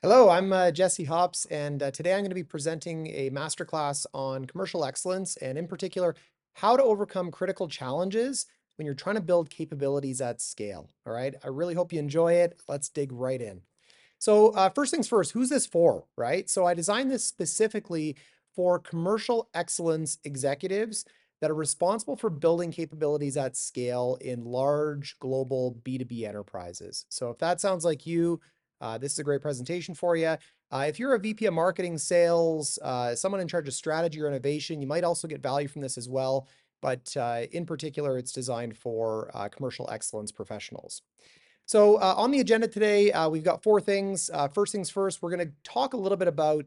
Hello, I'm Jesse Hops, and today I'm going to be presenting a masterclass on commercial excellence and, in particular, how to overcome critical challenges when you're trying to build capabilities at scale. All right, I really hope you enjoy it. Let's dig right in. So, first things first, who's this for, right? So, I designed this specifically for commercial excellence executives that are responsible for building capabilities at scale in large global B2B enterprises. So, if that sounds like you, this is a great presentation for you. If you're a VP of marketing, sales, someone in charge of strategy or innovation, you might also get value from this as well. But in particular, it's designed for commercial excellence professionals. So on the agenda today, we've got four things. First things first, we're going to talk a little bit about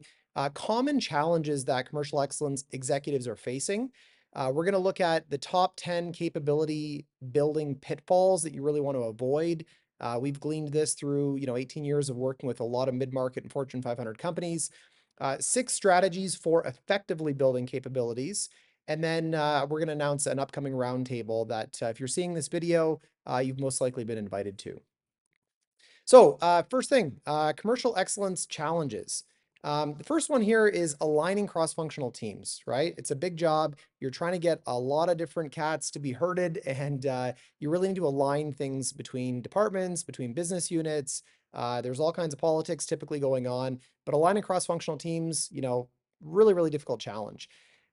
common challenges that commercial excellence executives are facing. We're going to look at the top 10 capability building pitfalls that you really want to avoid. We've gleaned this through 18 years of working with a lot of mid-market and Fortune 500 companies. Six strategies for effectively building capabilities. And then we're going to announce an upcoming roundtable that if you're seeing this video, you've most likely been invited to. So first thing, commercial excellence challenges. The first one here is aligning cross-functional teams, right? It's a big job. You're trying to get a lot of different cats to be herded, and you really need to align things between departments, between business units. There's all kinds of politics typically going on, but aligning cross-functional teams, really, really difficult challenge.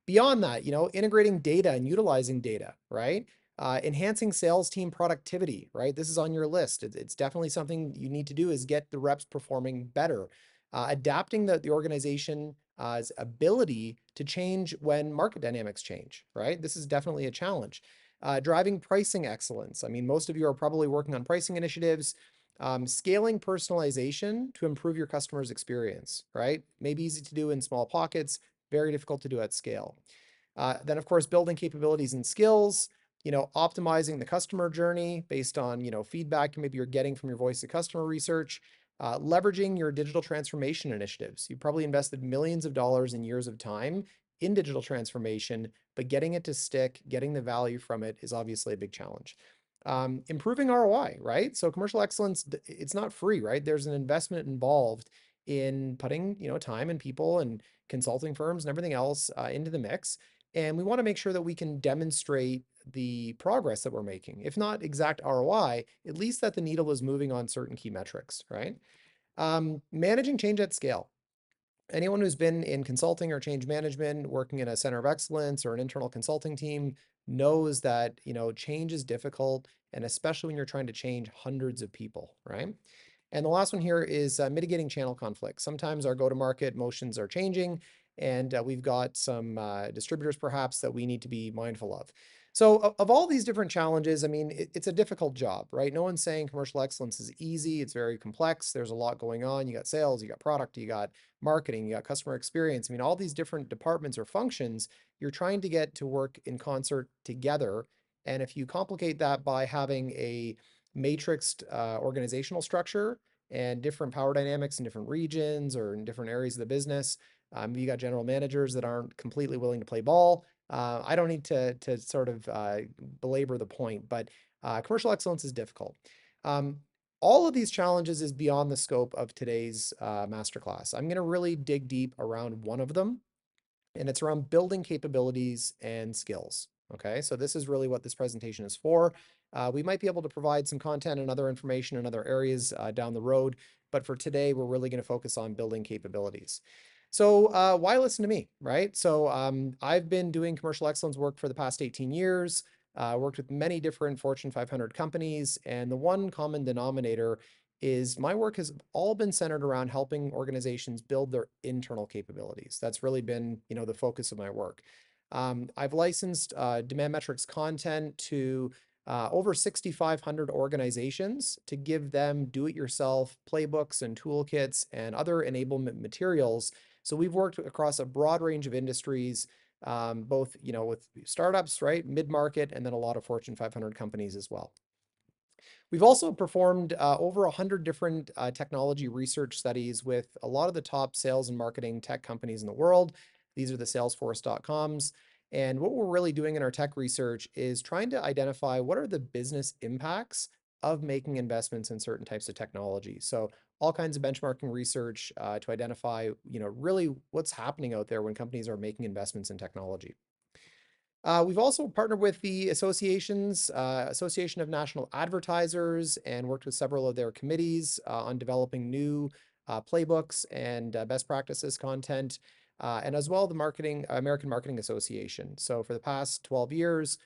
Beyond that, integrating data and utilizing data, right? Enhancing sales team productivity, right? This is on your list. It's definitely something you need to do is get the reps performing better. Adapting the organization's ability to change when market dynamics change, right? This is definitely a challenge. Driving pricing excellence. I mean, most of you are probably working on pricing initiatives. Scaling personalization to improve your customer's experience, right? Maybe easy to do in small pockets, very difficult to do at scale. Then, of course, building capabilities and skills, optimizing the customer journey based on, feedback maybe you're getting from your voice of customer research, leveraging your digital transformation initiatives. You probably invested millions of dollars and years of time in digital transformation, but getting it to stick, getting the value from it is obviously a big challenge. Improving ROI, right? So commercial excellence, it's not free, right? There's an investment involved in putting, time and people and consulting firms and everything else into the mix. And we want to make sure that we can demonstrate the progress that we're making. If not exact ROI, at least that the needle is moving on certain key metrics, right? Managing change at scale. Anyone who's been in consulting or change management, working in a center of excellence or an internal consulting team knows that, change is difficult, and especially when you're trying to change hundreds of people, right? And the last one here is mitigating channel conflict. Sometimes our go-to-market motions are changing, and we've got some distributors perhaps that we need to be mindful of. So of all these different challenges, I mean, it's a difficult job, right? No one's saying commercial excellence is easy. It's very complex. There's a lot going on. You got sales, you got product, you got marketing, you got customer experience. I mean, all these different departments or functions, you're trying to get to work in concert together. And if you complicate that by having a matrixed organizational structure and different power dynamics in different regions or in different areas of the business, you got general managers that aren't completely willing to play ball. I don't need to sort of belabor the point, but commercial excellence is difficult. All of these challenges is beyond the scope of today's masterclass. I'm going to really dig deep around one of them, and it's around building capabilities and skills. Okay, so this is really what this presentation is for. We might be able to provide some content and other information in other areas down the road, but for today, we're really going to focus on building capabilities. So why listen to me, right? So I've been doing commercial excellence work for the past 18 years, worked with many different Fortune 500 companies, and the one common denominator is my work has all been centered around helping organizations build their internal capabilities. That's really been, the focus of my work. I've licensed demand metrics content to over 6,500 organizations to give them do-it-yourself playbooks and toolkits and other enablement materials. So we've worked across a broad range of industries, both with startups, right, mid-market, and then a lot of Fortune 500 companies as well. We've also performed over 100 different technology research studies with a lot of the top sales and marketing tech companies in the world. These are the Salesforce.coms. And what we're really doing in our tech research is trying to identify what are the business impacts of making investments in certain types of technology. So all kinds of benchmarking research to identify, really what's happening out there when companies are making investments in technology. We've also partnered with the Association of National Advertisers, and worked with several of their committees on developing new playbooks and best practices content, and as well the American Marketing Association. So for the past 12 years,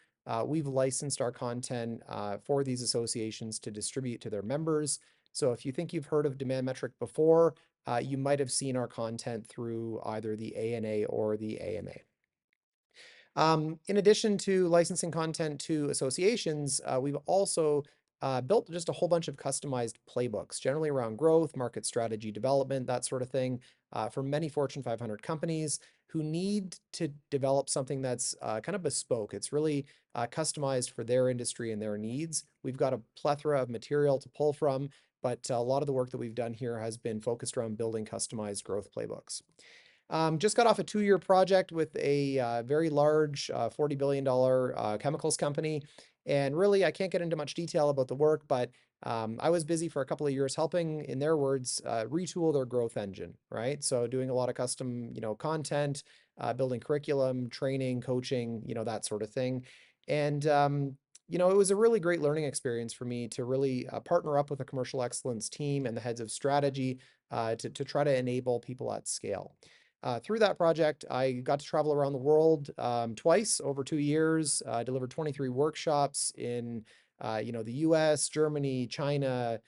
we've licensed our content for these associations to distribute to their members. So if you think you've heard of Demand Metric before, you might have seen our content through either the ANA or the AMA. In addition to licensing content to associations, we've also built just a whole bunch of customized playbooks, generally around growth, market strategy development, that sort of thing, for many Fortune 500 companies who need to develop something that's kind of bespoke. It's really customized for their industry and their needs. We've got a plethora of material to pull from, but a lot of the work that we've done here has been focused around building customized growth playbooks. Just got off a 2-year project with a very large $40 billion chemicals company. And really, I can't get into much detail about the work, but I was busy for a couple of years helping, in their words, retool their growth engine, right? So doing a lot of custom, content, building curriculum, training, coaching, that sort of thing. And, it was a really great learning experience for me to really partner up with a commercial excellence team and the heads of strategy to try to enable people at scale. Through that project, I got to travel around the world twice over 2 years, delivered 23 workshops in, the US, Germany, China,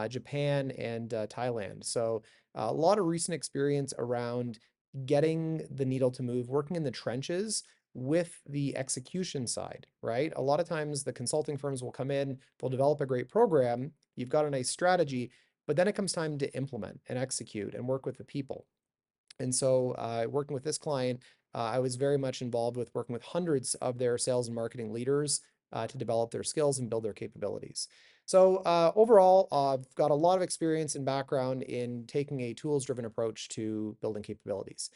Japan, and Thailand. So a lot of recent experience around getting the needle to move, working in the trenches with the execution side, right? A lot of times the consulting firms will come in, they'll develop a great program, you've got a nice strategy, but then it comes time to implement and execute and work with the people. And so, working with this client, I was very much involved with working with hundreds of their sales and marketing leaders to develop their skills and build their capabilities. So, overall, I've got a lot of experience and background in taking a tools-driven approach to building capabilities.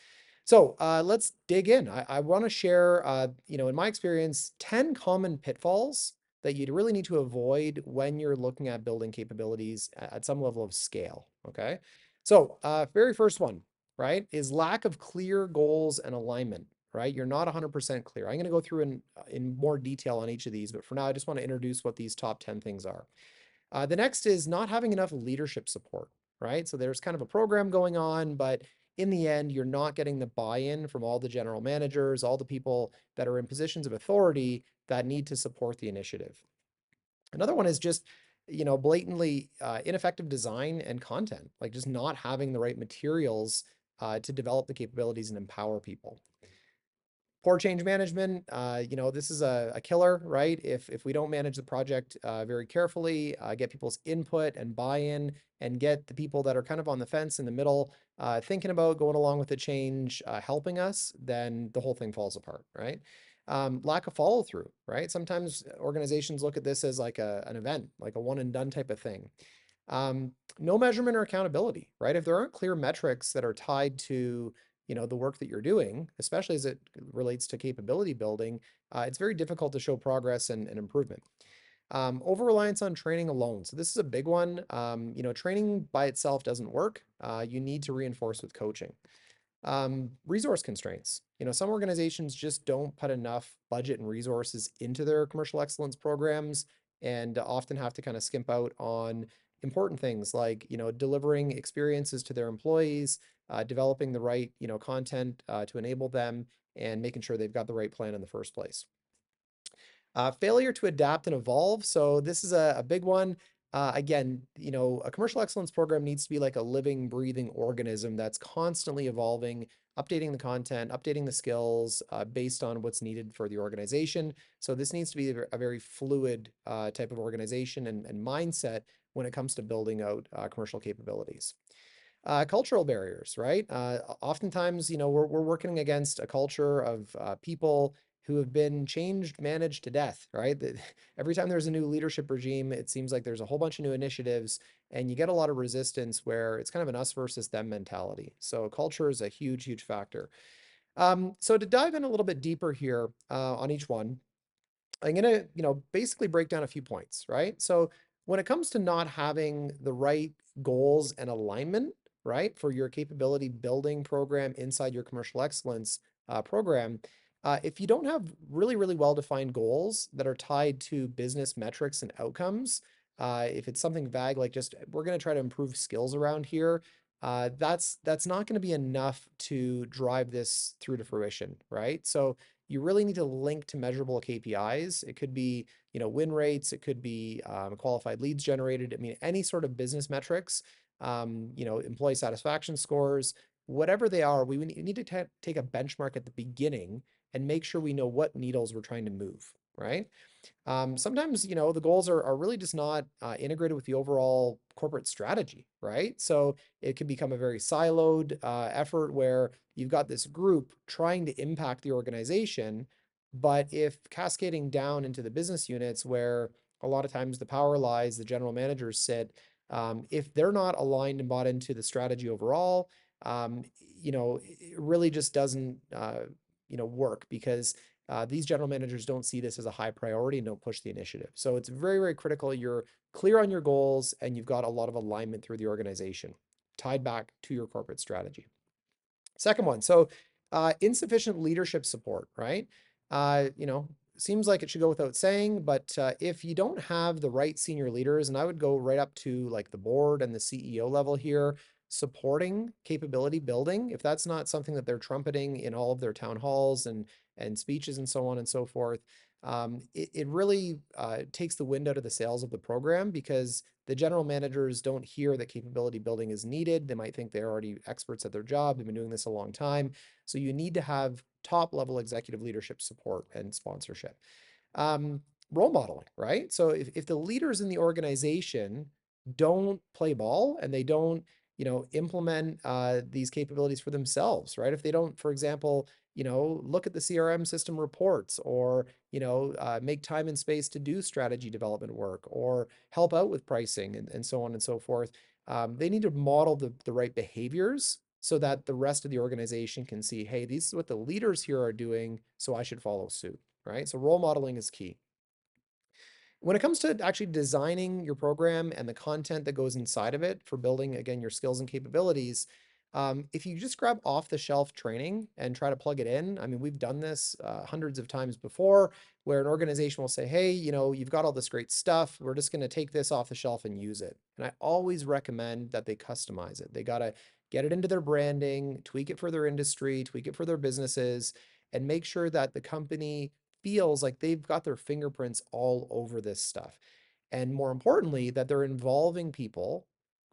So, let's dig in. I want to share, in my experience, 10 common pitfalls that you'd really need to avoid when you're looking at building capabilities at some level of scale. Okay. So, very first one, right, is lack of clear goals and alignment, right? You're not 100% clear. I'm going to go through in more detail on each of these, but for now, I just want to introduce what these top 10 things are. The next is not having enough leadership support, right? So there's kind of a program going on, but in the end, you're not getting the buy-in from all the general managers, all the people that are in positions of authority that need to support the initiative. Another one is just, blatantly ineffective design and content, like just not having the right materials to develop the capabilities and empower people. Poor change management, this is a killer, right? If we don't manage the project very carefully, get people's input and buy-in, and get the people that are kind of on the fence in the middle, thinking about going along with the change, helping us, then the whole thing falls apart, right? Lack of follow through, right? Sometimes organizations look at this as like an event, like a one and done type of thing. No measurement or accountability, right? If there aren't clear metrics that are tied to, the work that you're doing, especially as it relates to capability building, it's very difficult to show progress and improvement. Over reliance on training alone. So this is a big one. Training by itself doesn't work. You need to reinforce with coaching. Resource constraints. Some organizations just don't put enough budget and resources into their commercial excellence programs, and often have to kind of skimp out on important things like, delivering experiences to their employees, developing the right, content to enable them, and making sure they've got the right plan in the first place. Failure to adapt and evolve. So this is a big one. Again, a commercial excellence program needs to be like a living, breathing organism that's constantly evolving, updating the content, updating the skills based on what's needed for the organization. So this needs to be a very fluid type of organization and mindset when it comes to building out commercial capabilities. Cultural barriers, right? Oftentimes, we're working against a culture of people who have been changed, managed to death, right? Every time there's a new leadership regime, it seems like there's a whole bunch of new initiatives, and you get a lot of resistance where it's kind of an us versus them mentality. So culture is a huge, huge factor. So to dive in a little bit deeper here on each one, I'm gonna, basically break down a few points, right? So When it comes to not having the right goals and alignment, right, for your capability building program inside your commercial excellence program, if you don't have really well defined goals that are tied to business metrics and outcomes, if it's something vague like just we're going to try to improve skills around here, that's not going to be enough to drive this through to fruition, right? So you really need to link to measurable KPIs. It could be win rates, it could be qualified leads generated. I mean, any sort of business metrics, employee satisfaction scores, whatever they are, we need to take a benchmark at the beginning and make sure we know what needles we're trying to move, right? Sometimes, the goals are really just not integrated with the overall corporate strategy, right? So it can become a very siloed effort where you've got this group trying to impact the organization, but if cascading down into the business units where a lot of times the power lies, the general managers sit, if they're not aligned and bought into the strategy overall, it really just doesn't, work because these general managers don't see this as a high priority and don't push the initiative. So it's very critical you're clear on your goals and you've got a lot of alignment through the organization tied back to your corporate strategy. Second one, so insufficient leadership support, right? Uh, you know, Seems like it should go without saying, but if you don't have the right senior leaders, and I would go right up to like the board and the CEO level here, supporting capability building, if that's not something that they're trumpeting in all of their town halls and speeches and so on and so forth, it really takes the wind out of the sails of the program because the general managers don't hear that capability building is needed. They might think they're already experts at their job. They've been doing this a long time. So you need to have top level executive leadership support and sponsorship. Um, Role modeling, right? So if the leaders in the organization don't play ball and they don't, implement these capabilities for themselves, right? If they don't, for example, look at the CRM system reports or, make time and space to do strategy development work or help out with pricing and so on and so forth. They need to model the right behaviors so that the rest of the organization can see, hey, this is what the leaders here are doing, so I should follow suit, right? So role modeling is key. When it comes to actually designing your program and the content that goes inside of it for building, again, your skills and capabilities, if you just grab off the shelf training and try to plug it in, I mean, we've done this hundreds of times before where an organization will say, hey, you've got all this great stuff. We're just going to take this off the shelf and use it. And I always recommend that they customize it. They got to get it into their branding, tweak it for their industry, tweak it for their businesses, and make sure that the company feels like they've got their fingerprints all over this stuff. And more importantly, that they're involving people,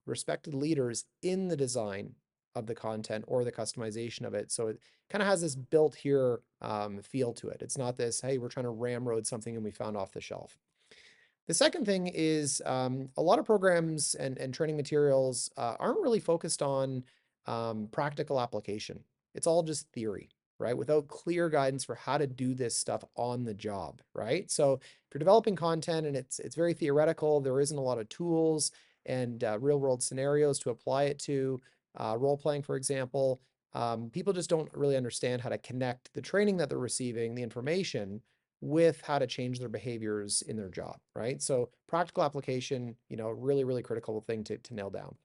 respected leaders in the design of the content or the customization of it. So it kind of has this built here feel to it. It's not this, hey, we're trying to ramrod something and we found off the shelf. The second thing is a lot of programs and training materials aren't really focused on practical application. It's all just theory, right? Without clear guidance for how to do this stuff on the job, right? So if you're developing content and it's very theoretical, there isn't a lot of tools and real world scenarios to apply it to, role playing, for example. People just don't really understand how to connect the training that they're receiving, the information, with how to change their behaviors in their job, right? So practical application, really critical thing to nail down.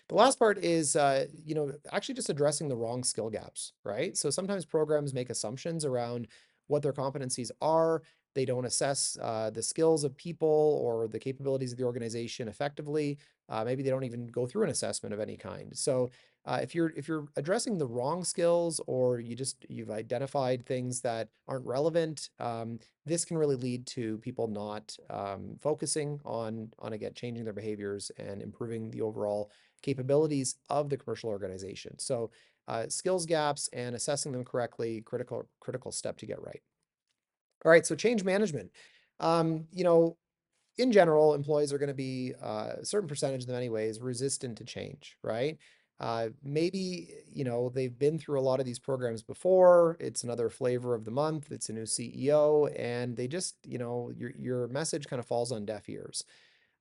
The last part is, actually just addressing the wrong skill gaps, right? So sometimes programs make assumptions around what their competencies are. They don't assess the skills of people or the capabilities of the organization effectively. Maybe they don't even go through an assessment of any kind. So if you're addressing the wrong skills or you've identified things that aren't relevant, this can really lead to people not focusing on again changing their behaviors and improving the overall capabilities of the commercial organization. So skills gaps and assessing them correctly, critical step to get right. All right, so change management. Um, you know, in general, employees are going to be a certain percentage of them anyways, resistant to change, right? Maybe, they've been through a lot of these programs before. It's another flavor of the month. It's a new CEO and they just, your message kind of falls on deaf ears.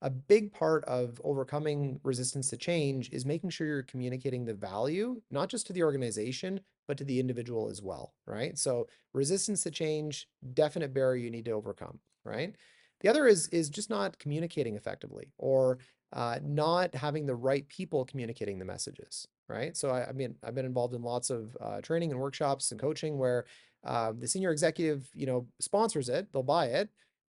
A big part of overcoming resistance to change is making sure you're communicating the value, not just to the organization, but to the individual as well, right? So resistance to change, definite barrier you need to overcome, right? The other is just not communicating effectively, or not having the right people communicating the messages, right? So I mean, I've been involved in lots of training and workshops and coaching where the senior executive, sponsors it, they'll buy it,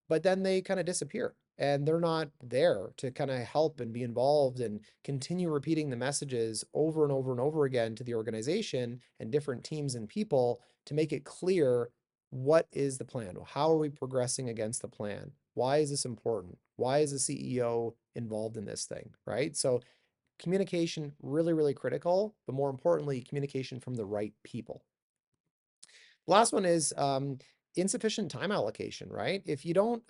but then they kind of disappear and they're not there to kind of help and be involved and continue repeating the messages over and over and over again to the organization and different teams and people to make it clear what is the plan? How are we progressing against the plan? Why is this important? Why is the CEO involved in this thing, right? So communication really, really critical, but more importantly, communication from the right people. The last one is insufficient time allocation, right? If you don't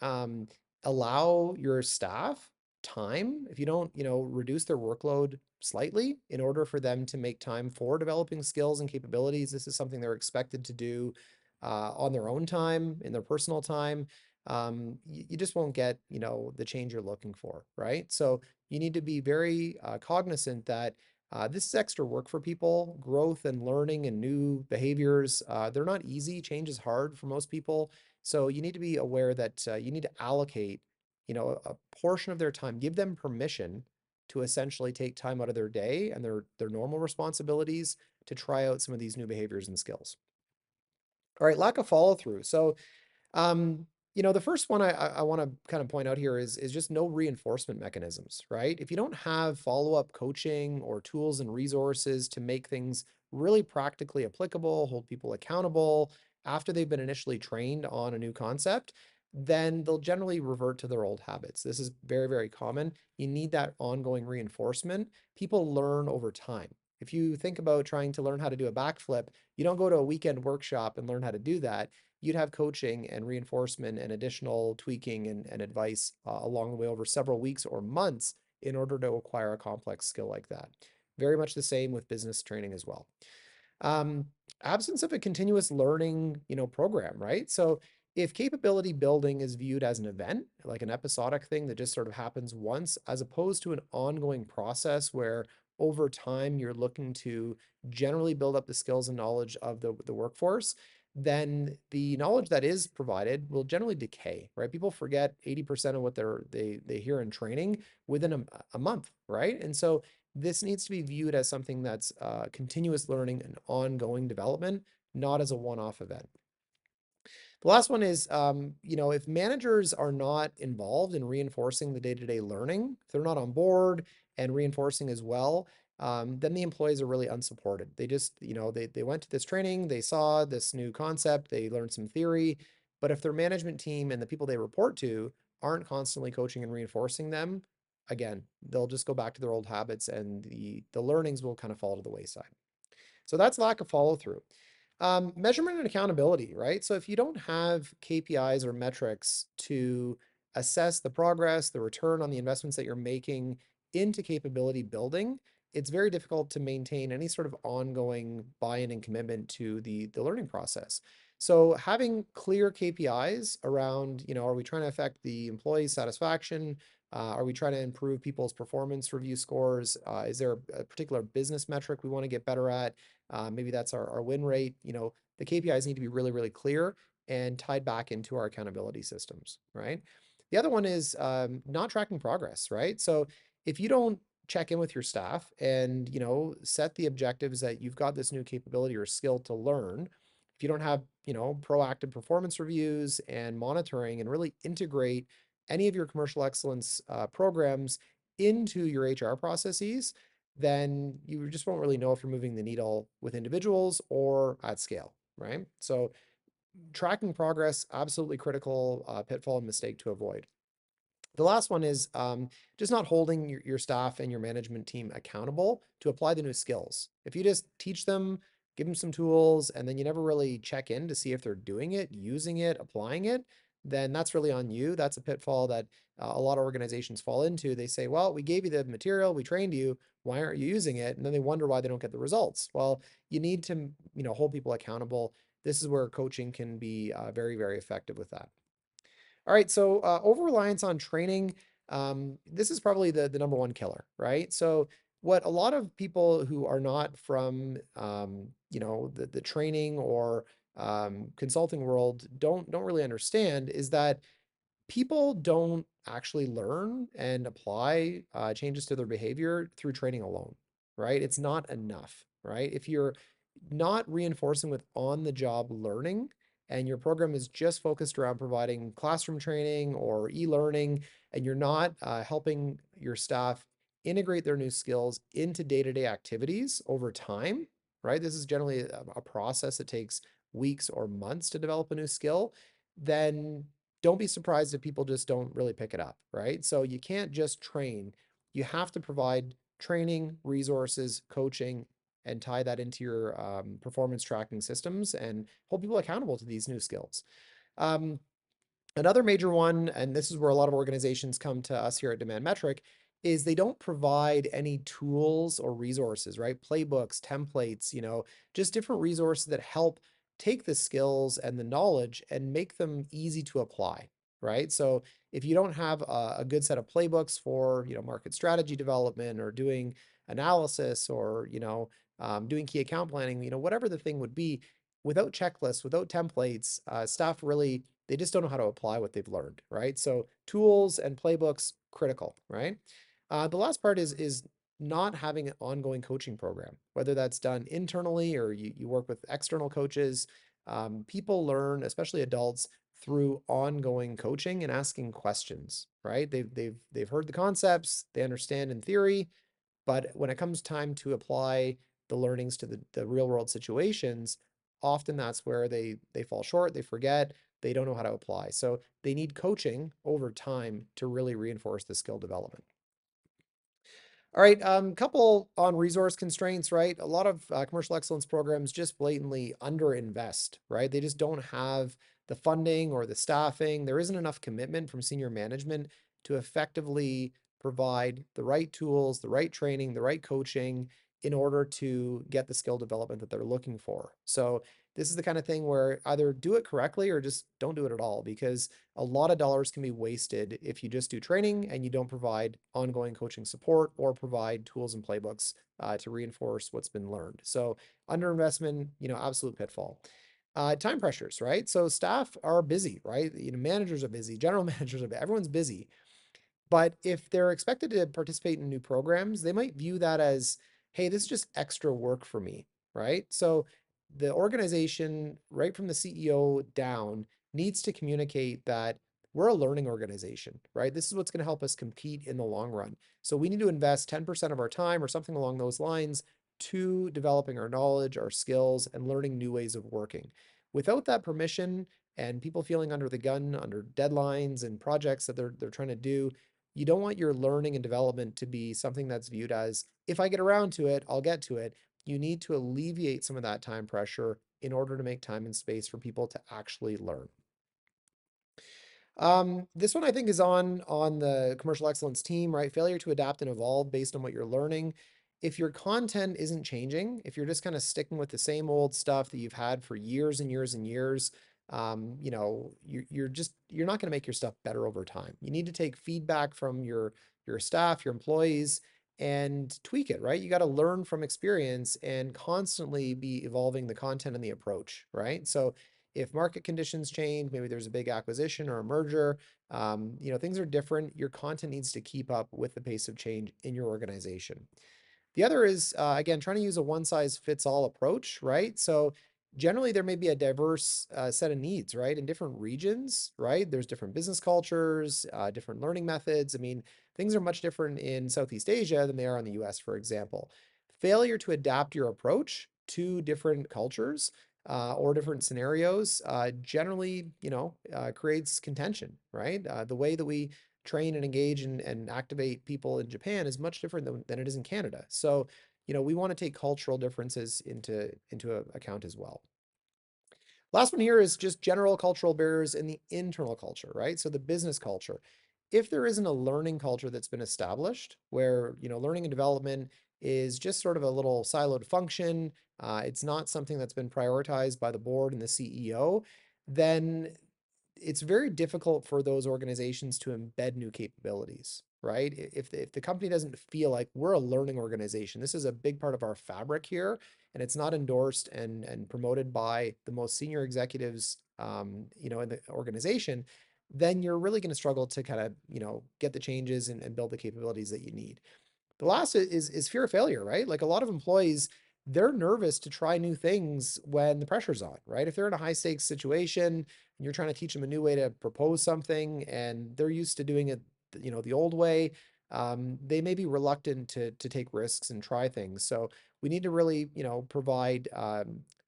allow your staff time, if you don't, reduce their workload slightly in order for them to make time for developing skills and capabilities, this is something they're expected to do on their own time, in their personal time. You just won't get, the change you're looking for, right? So you need to be very cognizant that this is extra work for people. Growth and learning and new behaviors, they're not easy. Change is hard for most people. So you need to be aware that you need to allocate, a portion of their time, give them permission to essentially take time out of their day and their normal responsibilities to try out some of these new behaviors and skills. All right, lack of follow through. So um, the first one I want to kind of point out here is just no reinforcement mechanisms, right? If you don't have follow-up coaching or tools and resources to make things really practically applicable, hold people accountable after they've been initially trained on a new concept, then they'll generally revert to their old habits. This is very, very common. You need that ongoing reinforcement. People learn over time. If you think about trying to learn how to do a backflip, you don't go to a weekend workshop and learn how to do that. You'd have coaching and reinforcement and additional tweaking and advice along the way over several weeks or months in order to acquire a complex skill like that. Very much the same with business training as well. Um, Absence of a continuous learning, program, right? So if capability building is viewed as an event, like an episodic thing that just sort of happens once, as opposed to an ongoing process where over time you're looking to generally build up the skills and knowledge of the workforce, then the knowledge that is provided will generally decay, right? People forget 80% of what they hear in training within a month, right? And so this needs to be viewed as something that's continuous learning and ongoing development, not as a one-off event. The last one is, if managers are not involved in reinforcing the day-to-day learning, if they're not on board and reinforcing as well, then the employees are really unsupported. They just, they went to this training, they saw this new concept, they learned some theory, but if their management team and the people they report to aren't constantly coaching and reinforcing them, again, they'll just go back to their old habits and the learnings will kind of fall to the wayside. So that's lack of follow through. Measurement and accountability, right? So if you don't have KPIs or metrics to assess the progress, the return on the investments that you're making into capability building, it's very difficult to maintain any sort of ongoing buy-in and commitment to the learning process. So having clear KPIs around, are we trying to affect the employee satisfaction? Are we trying to improve people's performance review scores? Is there a particular business metric we want to get better at? Maybe that's our win rate. The KPIs need to be really, really clear and tied back into our accountability systems, right? The other one is not tracking progress, right? So if you don't check in with your staff and, set the objectives that you've got this new capability or skill to learn, if you don't have, proactive performance reviews and monitoring and really integrate any of your commercial excellence programs into your HR processes, then you just won't really know if you're moving the needle with individuals or at scale, right? So tracking progress, absolutely critical pitfall and mistake to avoid. The last one is just not holding your staff and your management team accountable to apply the new skills. If you just teach them, give them some tools, and then you never really check in to see if they're doing it, using it, applying it, then that's really on you. That's a pitfall that a lot of organizations fall into. They say, well, we gave you the material, we trained you, why aren't you using it? And then they wonder why they don't get the results. Well, you need to, hold people accountable. This is where coaching can be very, very effective with that. All right, so over-reliance on training, this is probably the number one killer, right? So what a lot of people who are not from, the training or consulting world don't really understand is that people don't actually learn and apply changes to their behavior through training alone, right? It's not enough, right? If you're not reinforcing with on-the-job learning and your program is just focused around providing classroom training or e-learning, and you're not helping your staff integrate their new skills into day-to-day activities over time, right? This is generally a process that takes weeks or months to develop a new skill, then don't be surprised if people just don't really pick it up, right? So you can't just train. You have to provide training, resources, coaching, and tie that into your performance tracking systems and hold people accountable to these new skills. Um, Another major one, and this is where a lot of organizations come to us here at Demand Metric, is they don't provide any tools or resources, right? Playbooks, templates, just different resources that help take the skills and the knowledge and make them easy to apply, right? So if you don't have a good set of playbooks for, market strategy development or doing analysis or, doing key account planning, whatever the thing would be, without checklists, without templates, staff really they just don't know how to apply what they've learned, right? So tools and playbooks, critical, right? The last part is not having an ongoing coaching program, whether that's done internally or you work with external coaches. People learn, especially adults, through ongoing coaching and asking questions, right? They've heard the concepts, they understand in theory, but when it comes time to apply the learnings to the real world situations, often that's where they fall short, they forget, they don't know how to apply. So they need coaching over time to really reinforce the skill development. All right, couple on resource constraints, right? A lot of commercial excellence programs just blatantly underinvest, right? They just don't have the funding or the staffing. There isn't enough commitment from senior management to effectively provide the right tools, the right training, the right coaching in order to get the skill development that they're looking for. So this is the kind of thing where either do it correctly or just don't do it at all, because a lot of dollars can be wasted if you just do training and you don't provide ongoing coaching support or provide tools and playbooks to reinforce what's been learned. So underinvestment, absolute pitfall. Time pressures, right? So staff are busy, right? Managers are busy, general managers are busy, everyone's busy. But if they're expected to participate in new programs, they might view that as, hey, this is just extra work for me, right? So the organization, right from the CEO down, needs to communicate that we're a learning organization, right? This is what's going to help us compete in the long run. So we need to invest 10% of our time or something along those lines to developing our knowledge, our skills, and learning new ways of working. Without that permission and people feeling under the gun, under deadlines and projects that they're trying to do, you don't want your learning and development to be something that's viewed as, if I get around to it, I'll get to it. You need to alleviate some of that time pressure in order to make time and space for people to actually learn. This one I think is on the commercial excellence team, right? Failure to adapt and evolve based on what you're learning. If your content isn't changing, if you're just kind of sticking with the same old stuff that you've had for years and years and years, you're not going to make your stuff better over time. You need to take feedback from your staff, your employees, and tweak it, right? You got to learn from experience and constantly be evolving the content and the approach, right? So if market conditions change, maybe there's a big acquisition or a merger, things are different. Your content needs to keep up with the pace of change in your organization. The other is, again, trying to use a one size fits all approach, right? So generally there may be a diverse set of needs, right? In different regions, right? There's different business cultures, different learning methods. I mean, things are much different in Southeast Asia than they are in the US, for example. Failure to adapt your approach to different cultures or different scenarios generally, creates contention, right? The way that we train and engage and activate people in Japan is much different than it is in Canada. So, we want to take cultural differences into account as well. Last one here is just general cultural barriers in the internal culture, right? So the business culture. If there isn't a learning culture that's been established where, learning and development is just sort of a little siloed function, it's not something that's been prioritized by the board and the CEO, then it's very difficult for those organizations to embed new capabilities, right? If the company doesn't feel like we're a learning organization, this is a big part of our fabric here, and it's not endorsed and promoted by the most senior executives, in the organization, then you're really going to struggle to kind of, get the changes and build the capabilities that you need. The last is fear of failure, right? Like a lot of employees, they're nervous to try new things when the pressure's on, right? If they're in a high stakes situation and you're trying to teach them a new way to propose something and they're used to doing it, the old way, they may be reluctant to take risks and try things. So we need to really, provide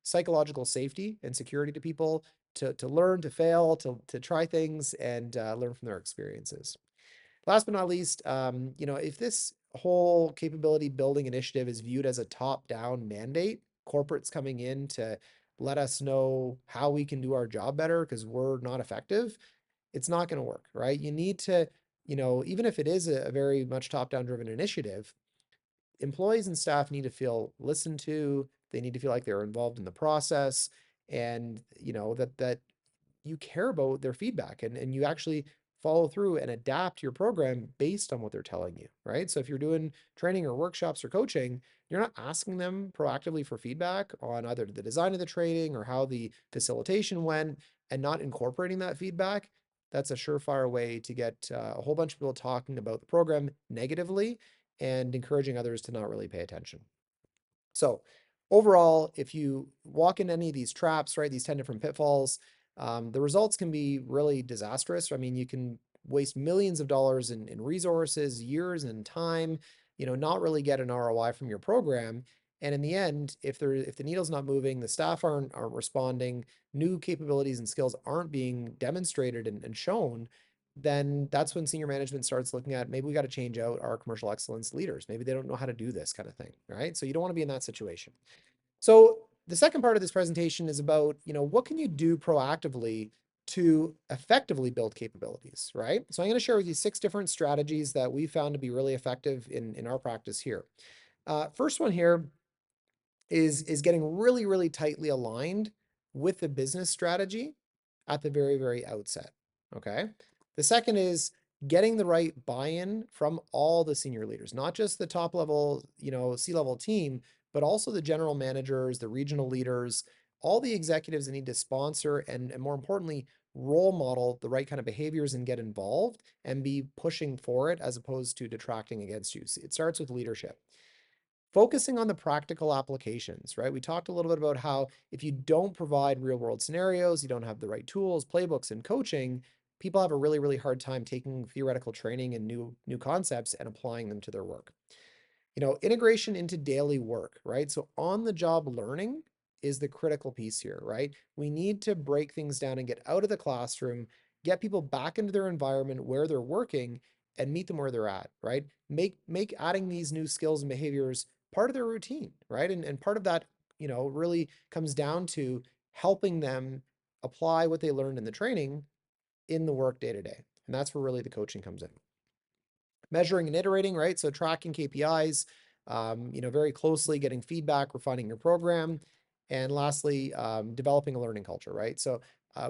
psychological safety and security to people to learn, to fail, to try things and learn from their experiences. Last but not least, if this whole capability building initiative is viewed as a top-down mandate, corporates coming in to let us know how we can do our job better because we're not effective, it's not going to work, right? You need to, even if it is a very much top-down driven initiative, employees and staff need to feel listened to. They need to feel like they're involved in the process, and that you care about their feedback and you actually follow through and adapt your program based on what they're telling you, right? So if you're doing training or workshops or coaching, you're not asking them proactively for feedback on either the design of the training or how the facilitation went and not incorporating that feedback. That's a surefire way to get a whole bunch of people talking about the program negatively and encouraging others to not really pay attention. So overall, if you walk in any of these traps, right, these 10 different pitfalls, the results can be really disastrous. I mean, you can waste millions of dollars in resources, years and time, not really get an ROI from your program. And in the end, if the needle's not moving, the staff aren't responding, new capabilities and skills aren't being demonstrated and shown, then that's when senior management starts looking at maybe we got to change out our commercial excellence leaders. Maybe they don't know how to do this kind of thing, right? So you don't want to be in that situation. So the second part of this presentation is about, what can you do proactively to effectively build capabilities, right? So I'm going to share with you 6 different strategies that we found to be really effective in our practice here. First one here is getting really, really tightly aligned with the business strategy at the very, very outset. Okay. The second is getting the right buy-in from all the senior leaders, not just the top level, C-level team, but also the general managers, the regional leaders, all the executives that need to sponsor and more importantly, role model the right kind of behaviors and get involved and be pushing for it as opposed to detracting against you. It starts with leadership. Focusing on the practical applications, right? We talked a little bit about how if you don't provide real world scenarios, you don't have the right tools, playbooks, and coaching, people have a really, really hard time taking theoretical training and new concepts and applying them to their work. Integration into daily work, right? So on the job learning is the critical piece here, right? We need to break things down and get out of the classroom, get people back into their environment where they're working and meet them where they're at, right? Make adding these new skills and behaviors part of their routine, right? And part of that, really comes down to helping them apply what they learned in the training in the work day to day. And that's where really the coaching comes in. Measuring and iterating, right? So tracking KPIs, very closely, getting feedback, refining your program. And lastly, developing a learning culture, right? So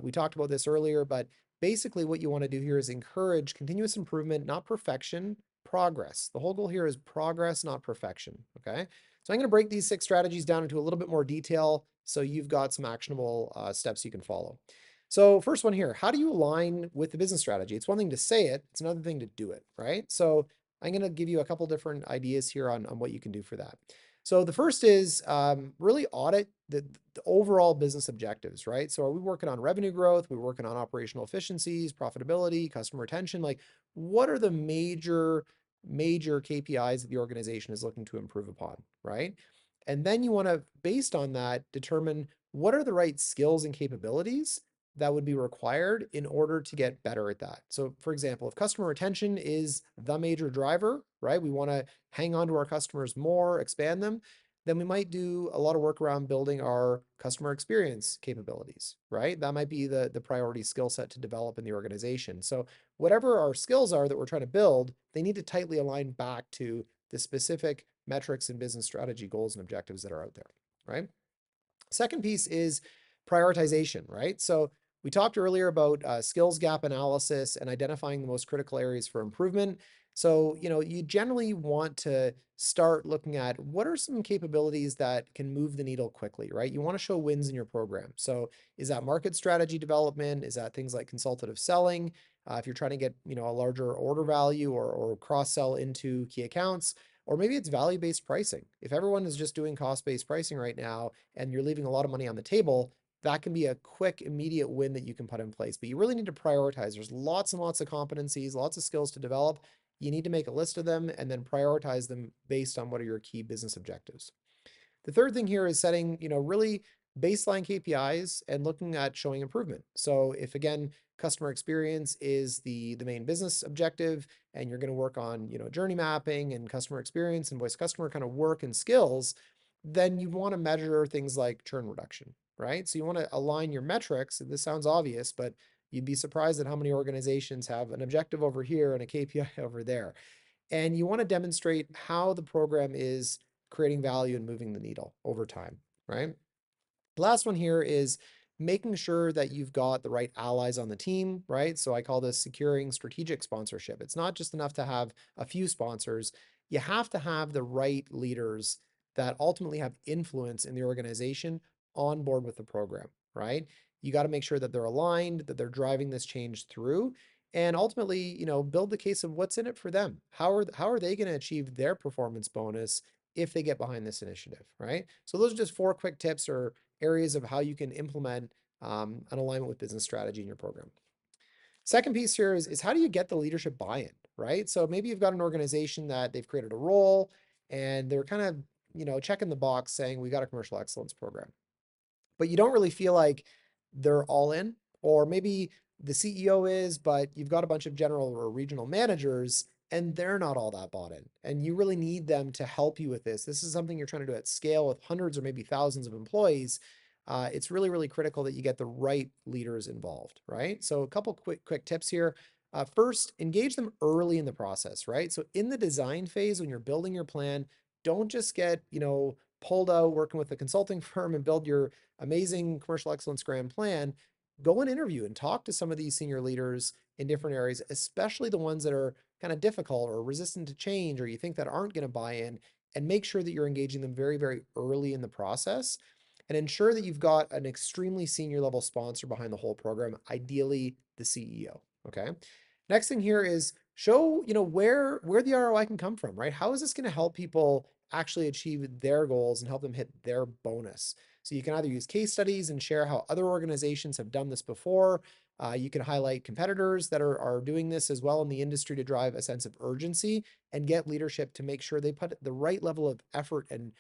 we talked about this earlier, but basically what you want to do here is encourage continuous improvement, not perfection, progress. The whole goal here is progress, not perfection, okay? So I'm going to break these 6 strategies down into a little bit more detail so you've got some actionable steps you can follow. So first one here, how do you align with the business strategy? It's one thing to say it, it's another thing to do it, right? So I'm going to give you a couple different ideas here on what you can do for that. So the first is really audit the overall business objectives, right? So are we working on revenue growth? We're working on operational efficiencies, profitability, customer retention? Like what are the major KPIs that the organization is looking to improve upon, right? And then you want to, based on that, determine what are the right skills and capabilities that would be required in order to get better at that. So for example, if customer retention is the major driver, right? We want to hang on to our customers more, expand them, then we might do a lot of work around building our customer experience capabilities, right? That might be the priority skill set to develop in the organization. So whatever our skills are that we're trying to build, they need to tightly align back to the specific metrics and business strategy goals and objectives that are out there, right? Second piece is prioritization, right? So we talked earlier about skills gap analysis and identifying the most critical areas for improvement. So, you generally want to start looking at what are some capabilities that can move the needle quickly, right? You want to show wins in your program. So, is that market strategy development? Is that things like consultative selling? If you're trying to get, a larger order value or cross sell into key accounts, or maybe it's value-based pricing. If everyone is just doing cost-based pricing right now and you're leaving a lot of money on the table, that can be a quick, immediate win that you can put in place. But you really need to prioritize. There's lots and lots of competencies, lots of skills to develop. You need to make a list of them and then prioritize them based on what are your key business objectives. The third thing here is setting, really baseline KPIs and looking at showing improvement. So if again, customer experience is the main business objective and you're going to work on, journey mapping and customer experience and voice customer kind of work and skills, then you want to measure things like churn reduction, right? So you want to align your metrics. This sounds obvious, but you'd be surprised at how many organizations have an objective over here and a KPI over there. And you want to demonstrate how the program is creating value and moving the needle over time, right? The last one here is making sure that you've got the right allies on the team, right? So I call this securing strategic sponsorship. It's not just enough to have a few sponsors. You have to have the right leaders that ultimately have influence in the organization on board with the program, right? You got to make sure that they're aligned, that they're driving this change through, and ultimately, build the case of what's in it for them. How are they going to achieve their performance bonus if they get behind this initiative, right? So those are just 4 quick tips or areas of how you can implement an alignment with business strategy in your program. Second piece here is how do you get the leadership buy-in, right? So maybe you've got an organization that they've created a role and they're kind of, checking the box saying we got a commercial excellence program, but you don't really feel like they're all in, or maybe the CEO is, but you've got a bunch of general or regional managers and they're not all that bought in. And you really need them to help you with this. This is something you're trying to do at scale with hundreds or maybe thousands of employees. It's really, really critical that you get the right leaders involved, right? So a couple quick tips here. First, engage them early in the process, right? So in the design phase, when you're building your plan, don't just get, pulled out working with a consulting firm and build your amazing commercial excellence grand plan. Go and interview and talk to some of these senior leaders in different areas, especially the ones that are kind of difficult or resistant to change or you think that aren't going to buy in, and make sure that you're engaging them very, very early in the process and ensure that you've got an extremely senior level sponsor behind the whole program, ideally the CEO. Okay. Next thing here is show, where the ROI can come from, right? How is this going to help people actually achieve their goals and help them hit their bonus? So you can either use case studies and share how other organizations have done this before. You can highlight competitors that are doing this as well in the industry to drive a sense of urgency and get leadership to make sure they put the right level of effort and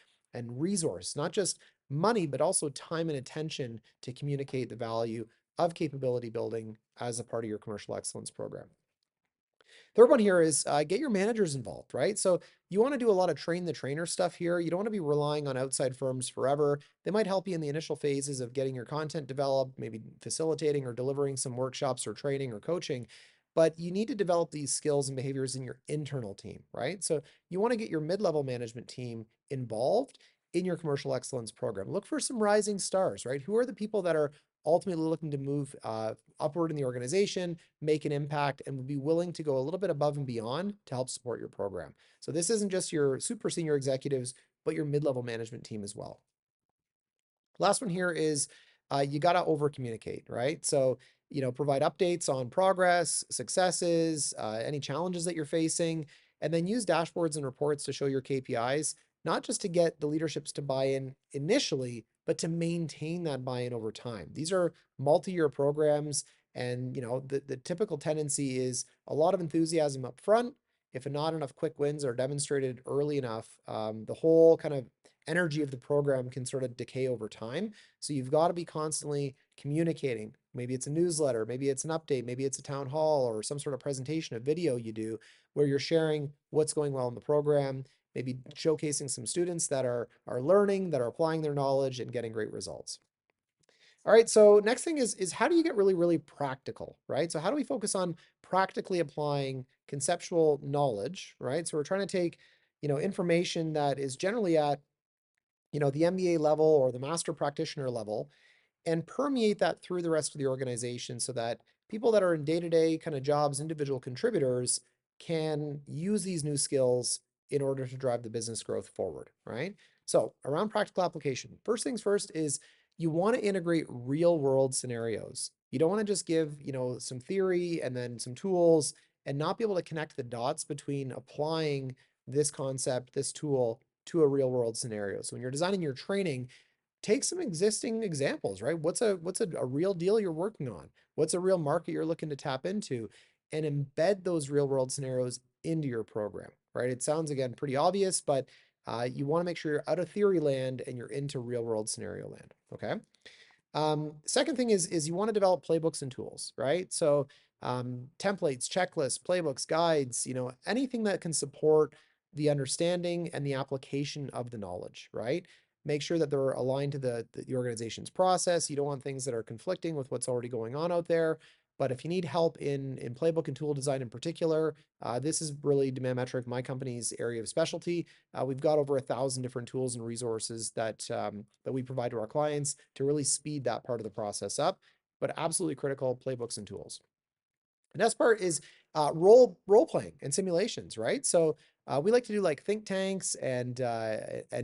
resource, not just money, but also time and attention to communicate the value of capability building as a part of your commercial excellence program. Third one here is get your managers involved, right? So you want to do a lot of train the trainer stuff here. You don't want to be relying on outside firms forever. They might help you in the initial phases of getting your content developed, maybe facilitating or delivering some workshops or training or coaching. But you need to develop these skills and behaviors in your internal team, right? So you want to get your mid-level management team involved in your commercial excellence program. Look for some rising stars, right? Who are the people that are ultimately looking to move upward in the organization, make an impact, and would be willing to go a little bit above and beyond to help support your program. So this isn't just your super senior executives, but your mid-level management team as well. Last one here is you got to over communicate, right? So, provide updates on progress, successes, any challenges that you're facing, and then use dashboards and reports to show your KPIs, not just to get the leaderships to buy in initially, but to maintain that buy-in over time. These are multi-year programs, and the typical tendency is a lot of enthusiasm up front. If not enough quick wins are demonstrated early enough, the whole kind of energy of the program can sort of decay over time. So you've got to be constantly communicating. Maybe it's a newsletter, maybe it's an update, maybe it's a town hall or some sort of presentation, a video you do where you're sharing what's going well in the program, maybe showcasing some students that are learning, that are applying their knowledge and getting great results. All right, so next thing is how do you get really, really practical, right? So how do we focus on practically applying conceptual knowledge, right? So we're trying to take, information that is generally at, the MBA level or the master practitioner level and permeate that through the rest of the organization so that people that are in day-to-day kind of jobs, individual contributors, can use these new skills in order to drive the business growth forward, right? So around practical application, first things first is you want to integrate real world scenarios. You don't want to just give, some theory and then some tools and not be able to connect the dots between applying this concept, this tool to a real world scenario. So when you're designing your training, take some existing examples, right? What's a real deal you're working on? What's a real market you're looking to tap into? And embed those real world scenarios into your program, right? It sounds again pretty obvious, but you want to make sure you're out of theory land and you're into real world scenario land. Okay. Second thing is you want to develop playbooks and tools, right? So templates, checklists, playbooks, guides, anything that can support the understanding and the application of the knowledge, right? Make sure that they're aligned to the organization's process. You don't want things that are conflicting with what's already going on out there. But if you need help in playbook and tool design in particular, this is really Demand Metric, my company's area of specialty. We've got over 1,000 different tools and resources that we provide to our clients to really speed that part of the process up. But absolutely critical, playbooks and tools. The next part is role playing and simulations, right? So we like to do like think tanks and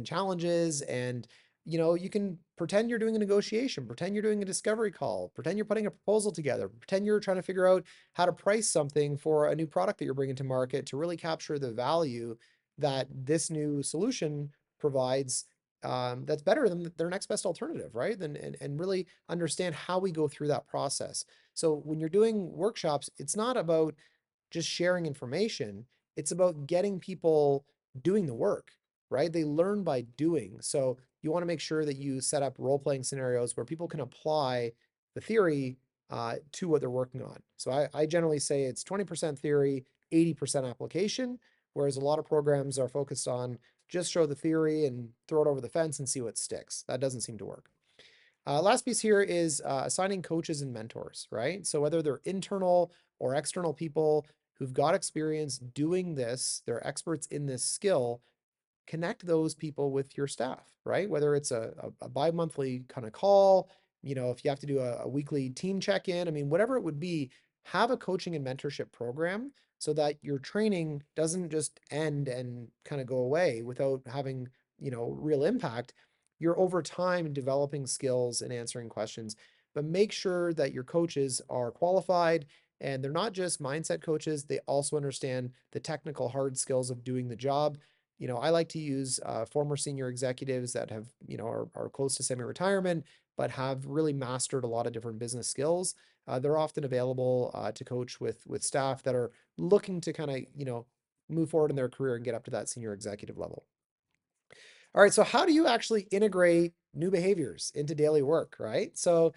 challenges, and you can pretend you're doing a negotiation, pretend you're doing a discovery call, pretend you're putting a proposal together, pretend you're trying to figure out how to price something for a new product that you're bringing to market to really capture the value that this new solution provides. That's better than their next best alternative, right? And really understand how we go through that process. So when you're doing workshops, it's not about just sharing information. It's about getting people doing the work, right? They learn by doing. So you want to make sure that you set up role-playing scenarios where people can apply the theory to what they're working on. So I generally say it's 20% theory, 80% application, whereas a lot of programs are focused on just show the theory and throw it over the fence and see what sticks. That doesn't seem to work. Last piece here is assigning coaches and mentors, right? So whether they're internal or external people who've got experience doing this, they're experts in this skill, connect those people with your staff, right? Whether it's a bi-monthly kind of call, if you have to do a weekly team check-in, I mean, whatever it would be, have a coaching and mentorship program so that your training doesn't just end and kind of go away without having, real impact. You're over time developing skills and answering questions, but make sure that your coaches are qualified and they're not just mindset coaches. They also understand the technical hard skills of doing the job. I like to use former senior executives that have, are close to semi-retirement, but have really mastered a lot of different business skills. They're often available to coach with staff that are looking to kind of, move forward in their career and get up to that senior executive level. All right, so how do you actually integrate new behaviors into daily work, right? So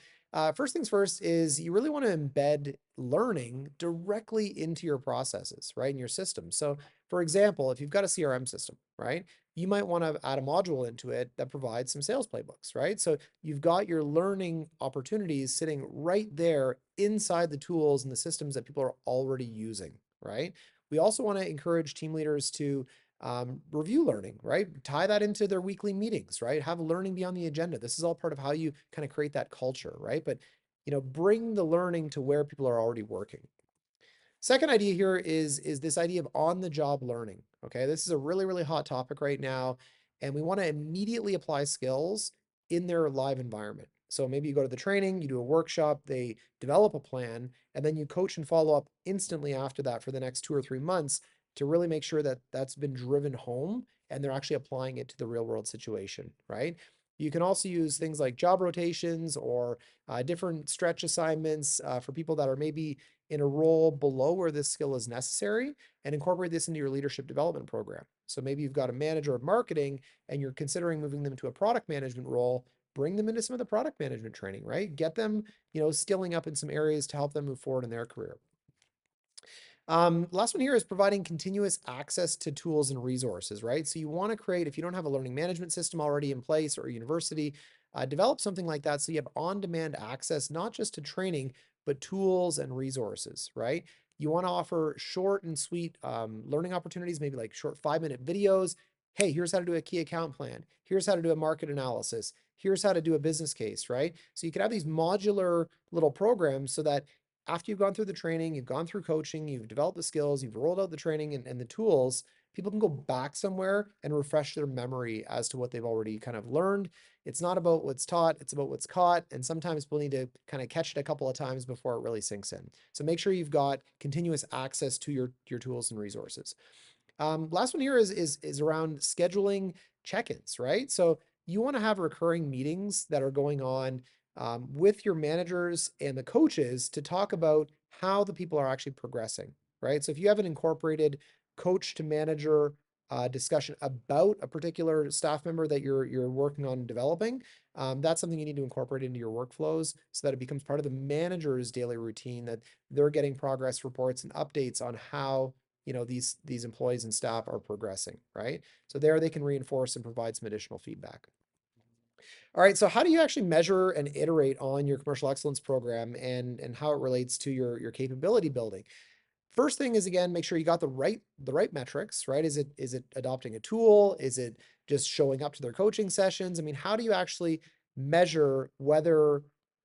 first things first is you really want to embed learning directly into your processes, right, in your system. So for example, if you've got a CRM system, right, you might want to add a module into it that provides some sales playbooks, right? So you've got your learning opportunities sitting right there inside the tools and the systems that people are already using, right? We also want to encourage team leaders to review learning, right? Tie that into their weekly meetings, right? Have learning be on the agenda. This is all part of how you kind of create that culture, right? But, bring the learning to where people are already working. Second idea here is this idea of on-the-job learning. Okay, this is a really, really hot topic right now, and we want to immediately apply skills in their live environment. So maybe you go to the training, you do a workshop, they develop a plan, and then you coach and follow up instantly after that for the next 2 or 3 months to really make sure that that's been driven home and they're actually applying it to the real world situation, right? You can also use things like job rotations or different stretch assignments for people that are maybe in a role below where this skill is necessary and incorporate this into your leadership development program. So maybe you've got a manager of marketing and you're considering moving them to a product management role, bring them into some of the product management training, right? Get them, skilling up in some areas to help them move forward in their career. Last one here is providing continuous access to tools and resources, right? So you want to create, if you don't have a learning management system already in place or a university, develop something like that so you have on-demand access, not just to training, but tools and resources, right? You want to offer short and sweet learning opportunities, maybe like short 5-minute videos. Hey, here's how to do a key account plan. Here's how to do a market analysis. Here's how to do a business case, right? So you can have these modular little programs so that after you've gone through the training, you've gone through coaching, you've developed the skills, you've rolled out the training and the tools, people can go back somewhere and refresh their memory as to what they've already kind of learned. It's not about what's taught, it's about what's caught. And sometimes we'll need to kind of catch it a couple of times before it really sinks in. So make sure you've got continuous access to your tools and resources. Last one here is around scheduling check-ins, right? So you want to have recurring meetings that are going on with your managers and the coaches to talk about how the people are actually progressing, right? So if you have an incorporated coach to manager discussion about a particular staff member that you're working on developing, that's something you need to incorporate into your workflows so that it becomes part of the manager's daily routine, that they're getting progress reports and updates on how these employees and staff are progressing, right? So there they can reinforce and provide some additional feedback. All right, so how do you actually measure and iterate on your commercial excellence program and how it relates to your capability building? First thing is, again, make sure you got the right metrics, right? Is it adopting a tool? Is it just showing up to their coaching sessions? I mean, how do you actually measure whether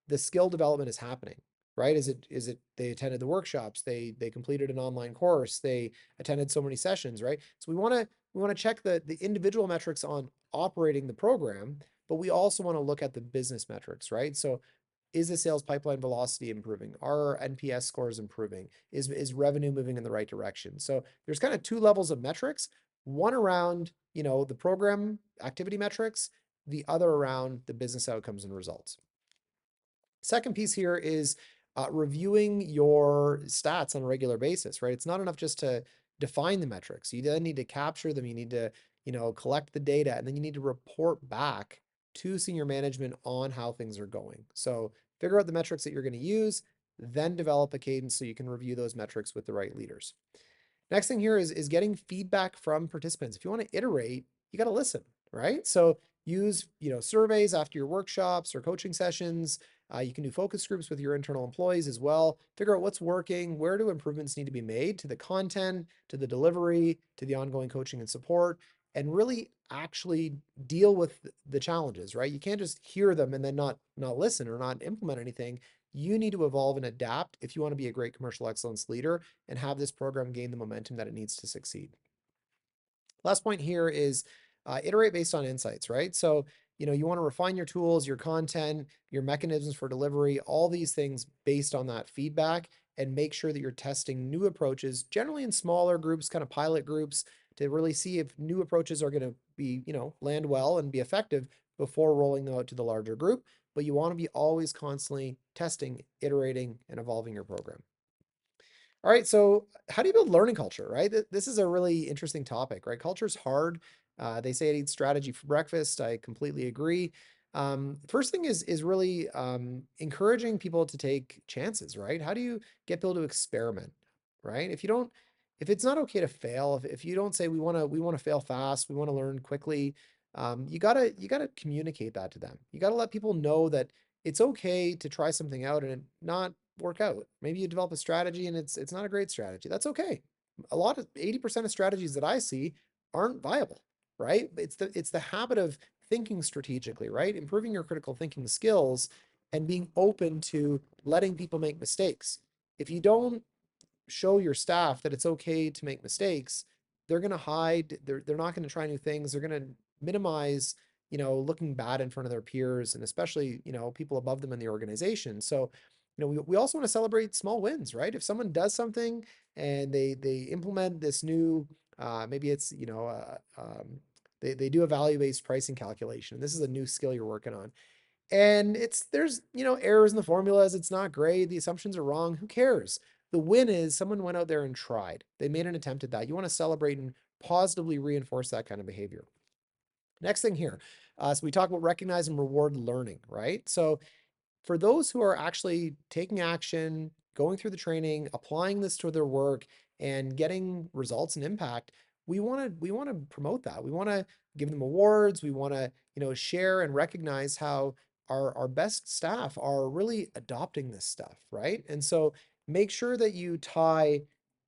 the skill development is happening, right? Is it they attended the workshops, they completed an online course, they attended so many sessions, right? So we want to check the individual metrics on operating the program, but we also want to look at the business metrics, right? So is the sales pipeline velocity improving? Are NPS scores improving? Is revenue moving in the right direction? So there's kind of two levels of metrics, one around, the program activity metrics, the other around the business outcomes and results. Second piece here is reviewing your stats on a regular basis, right? It's not enough just to define the metrics. You then need to capture them. You need to, collect the data, and then you need to report back to senior management on how things are going. So figure out the metrics that you're going to use, then develop a cadence so you can review those metrics with the right leaders. Next thing here is getting feedback from participants. If you want to iterate, you got to listen, right? So use, surveys after your workshops or coaching sessions. You can do focus groups with your internal employees as well. Figure out what's working, where do improvements need to be made to the content, to the delivery, to the ongoing coaching and support, and really actually deal with the challenges, right? You can't just hear them and then not listen or not implement anything. You need to evolve and adapt if you want to be a great commercial excellence leader and have this program gain the momentum that it needs to succeed. Last point here is iterate based on insights, right? So, you want to refine your tools, your content, your mechanisms for delivery, all these things based on that feedback, and make sure that you're testing new approaches, generally in smaller groups, kind of pilot groups, to really see if new approaches are going to be, land well and be effective before rolling them out to the larger group. But you want to be always constantly testing, iterating, and evolving your program. All right, so how do you build learning culture, right? This is a really interesting topic, right? Culture is hard. They say it eats strategy for breakfast. I completely agree. First thing is really encouraging people to take chances, right? How do you get people to experiment, right? If it's not okay to fail, if you don't say we want to fail fast, we want to learn quickly, you gotta communicate that to them. You gotta let people know that it's okay to try something out and it not work out. Maybe you develop a strategy and it's not a great strategy. That's okay. A lot of 80% of strategies that I see aren't viable, right? It's the habit of thinking strategically, right? Improving your critical thinking skills and being open to letting people make mistakes. If you don't show your staff that it's okay to make mistakes, they're going to hide, they're not going to try new things, they're going to minimize, looking bad in front of their peers and especially, people above them in the organization. So, we also want to celebrate small wins, right? If someone does something and they implement this new, maybe it's, they do a value-based pricing calculation. This is a new skill you're working on. And there's, errors in the formulas. It's not great. The assumptions are wrong. Who cares? The win is someone went out there and tried. They made an attempt at that. You want to celebrate and positively reinforce that kind of behavior. Next thing here. So we talk about recognize and reward learning, right? So for those who are actually taking action, going through the training, applying this to their work and getting results and impact, we want to promote that. We want to give them awards. We want to, share and recognize how our best staff are really adopting this stuff, right? And so make sure that you tie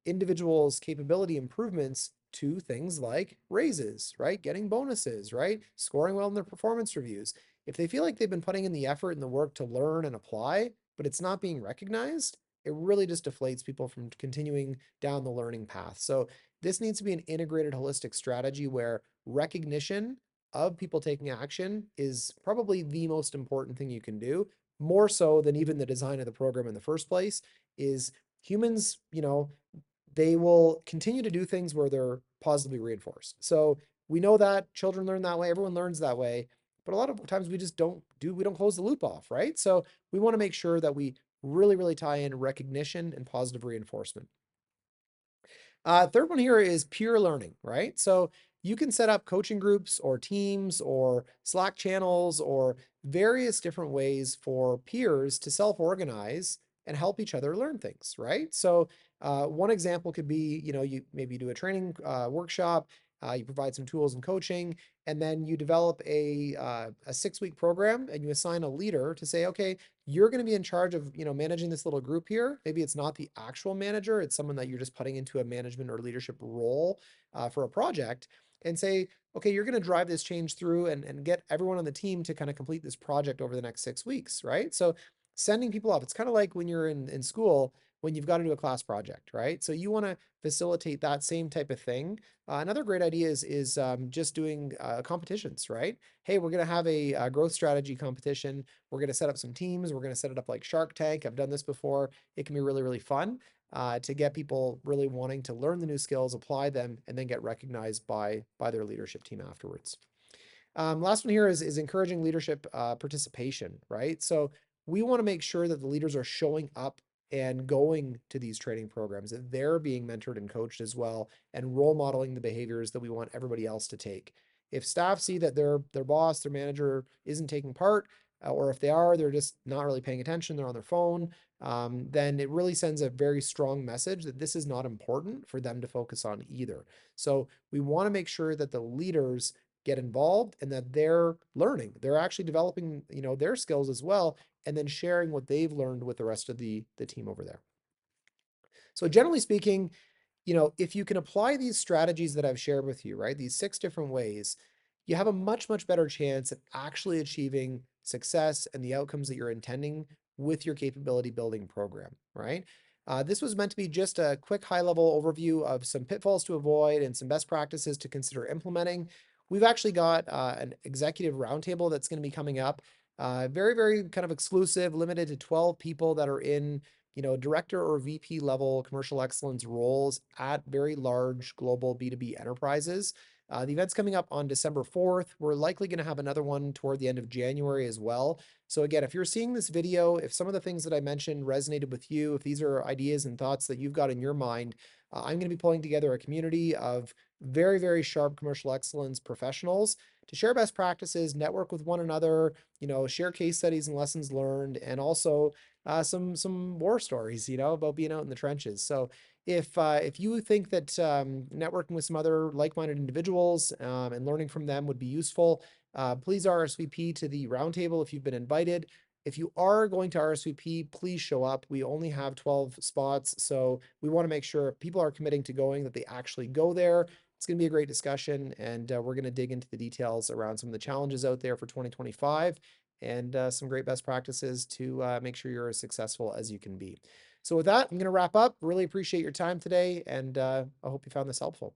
individuals' capability improvements to things like raises, right? Getting bonuses, right? Scoring well in their performance reviews. If they feel like they've been putting in the effort and the work to learn and apply, but it's not being recognized, it really just deflates people from continuing down the learning path. So this needs to be an integrated, holistic strategy where recognition of people taking action is probably the most important thing you can do, more so than even the design of the program in the first place. Is humans, they will continue to do things where they're positively reinforced. So we know that children learn that way, everyone learns that way, but a lot of times we don't close the loop off, right? So we want to make sure that we really, really tie in recognition and positive reinforcement. Third one here is peer learning, right? So you can set up coaching groups or teams or Slack channels or various different ways for peers to self-organize and help each other learn things, right? So one example could be, you maybe do a training workshop, you provide some tools and coaching, and then you develop a 6-week program and you assign a leader to say, okay, you're going to be in charge of managing this little group here. Maybe it's not the actual manager, it's someone that you're just putting into a management or leadership role for a project, and say, okay, you're going to drive this change through and get everyone on the team to kind of complete this project over the next 6 weeks, right? So sending people off, it's kind of like when you're in school, when you've got to do a class project, right? So you want to facilitate that same type of thing. Another great idea is just doing competitions, right? Hey, we're going to have a growth strategy competition. We're going to set up some teams. We're going to set it up like Shark Tank. I've done this before. It can be really, really fun to get people really wanting to learn the new skills, apply them, and then get recognized by their leadership team afterwards. Last one here is encouraging leadership participation, right? So we want to make sure that the leaders are showing up and going to these training programs, that they're being mentored and coached as well, and role modeling the behaviors that we want everybody else to take. If staff see that their boss, their manager isn't taking part, or if they are, they're just not really paying attention, they're on their phone, then it really sends a very strong message that this is not important for them to focus on either. So we want to make sure that the leaders get involved and that they're learning. They're actually developing, their skills as well, and then sharing what they've learned with the rest of the team over there. So generally speaking, if you can apply these strategies that I've shared with you, right, these 6 different ways, you have a much, much better chance at actually achieving success and the outcomes that you're intending with your capability building program, right? This was meant to be just a quick high level overview of some pitfalls to avoid and some best practices to consider implementing. We've actually got an executive roundtable that's going to be coming up. Very, very kind of exclusive, limited to 12 people that are in director or VP level commercial excellence roles at very large global B2B enterprises. The event's coming up on December 4th. We're likely going to have another one toward the end of January as well. So again, if you're seeing this video, if some of the things that I mentioned resonated with you, if these are ideas and thoughts that you've got in your mind, I'm going to be pulling together a community of very, very sharp commercial excellence professionals to share best practices, network with one another, share case studies and lessons learned, and also some war stories, about being out in the trenches. So if you think that networking with some other like-minded individuals and learning from them would be useful, please RSVP to the roundtable if you've been invited. If you are going to RSVP, please show up. We only have 12 spots, so we want to make sure if people are committing to going, that they actually go there. It's going to be a great discussion, and we're going to dig into the details around some of the challenges out there for 2025 and some great best practices to make sure you're as successful as you can be. So with that, I'm going to wrap up. Really appreciate your time today, and I hope you found this helpful.